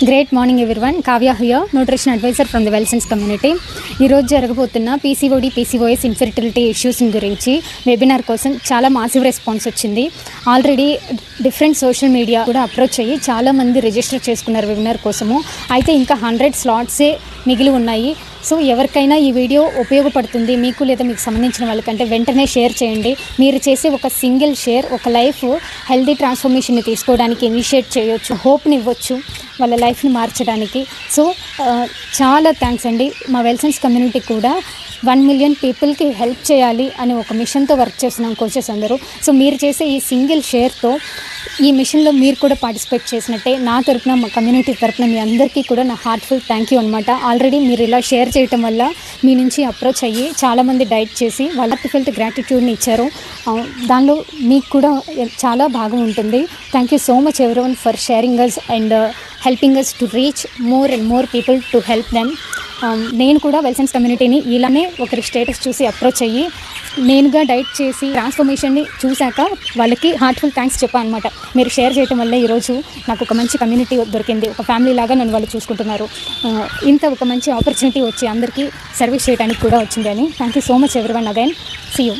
Great morning everyone. Kavya here, nutrition advisor from the Wellsense community. ఈరోజు జరగబోతున్న PCOD PCOS infertility issues గురించి webinar కోసం చాలా మాసివ్ రెస్పాన్స్ వచ్చింది. ఆల్రెడీ డిఫరెంట్ సోషల్ మీడియా కూడా అప్రోచ్ అయ్యి చాలామంది రిజిస్టర్ చేసుకున్నారు వెబినార్ కోసము. అయితే ఇంకా 100 స్లాట్సే మిగిలి ఉన్నాయి. సో ఎవరికైనా ఈ వీడియో ఉపయోగపడుతుంది మీకు లేదా మీకు సంబంధించిన వాళ్ళకంటే వెంటనే షేర్ చేయండి. మీరు చేసే ఒక సింగిల్ షేర్ ఒక లైఫ్ హెల్దీ ట్రాన్స్ఫర్మేషన్ని తీసుకోవడానికి ఇనిషియేట్ చేయొచ్చు, హోప్ని ఇవ్వచ్చు వాళ్ళ లైఫ్ని మార్చడానికి. సో చాలా థ్యాంక్స్ అండి. మా వెల్సెన్స్ కమ్యూనిటీ కూడా 1 మిలియన్ పీపుల్కి హెల్ప్ చేయాలి అనే ఒక మిషన్తో వర్క్ చేస్తున్నాం కోచెస్ అందరూ. సో మీరు చేసే ఈ సింగిల్ షేర్తో ఈ మిషన్లో మీరు కూడా పార్టిసిపేట్ చేసినట్టే. నా తరపున, మా కమ్యూనిటీ తరపున మీ అందరికీ కూడా నా హార్ట్ఫుల్ థ్యాంక్ యూ అనమాట. ఆల్రెడీ మీరు ఇలా షేర్ చేయటం వల్ల మీ నుంచి అప్రోచ్ అయ్యి చాలామంది డైట్ చేసి వాళ్ళ హార్ట్ఫెల్ట్ గ్రాటిట్యూడ్ని ఇచ్చారు. దానిలో మీకు కూడా చాలా భాగం ఉంటుంది. Thank you so much everyone for sharing us and helping us to reach more and more people to help them. నేను కూడా వెల్సెన్స్ కమ్యూనిటీని ఇలానే ఒకరి స్టేటస్ చూసి అప్రోచ్ అయ్యి నేనుగా డైట్ చేసి ట్రాన్స్ఫర్మేషన్ని చూశాక వాళ్ళకి హార్ట్ఫుల్ థ్యాంక్స్ చెప్పాను అనమాట. మీరు షేర్ చేయడం వల్ల ఈరోజు నాకు ఒక మంచి కమ్యూనిటీ దొరికింది, ఒక ఫ్యామిలీ లాగా నన్ను వాళ్ళు చూసుకుంటున్నారు. ఇంత ఒక మంచి ఆపర్చునిటీ వచ్చి అందరికీ సర్వీస్ చేయడానికి కూడా వచ్చింది అని. Thank you so much everyone again. See you.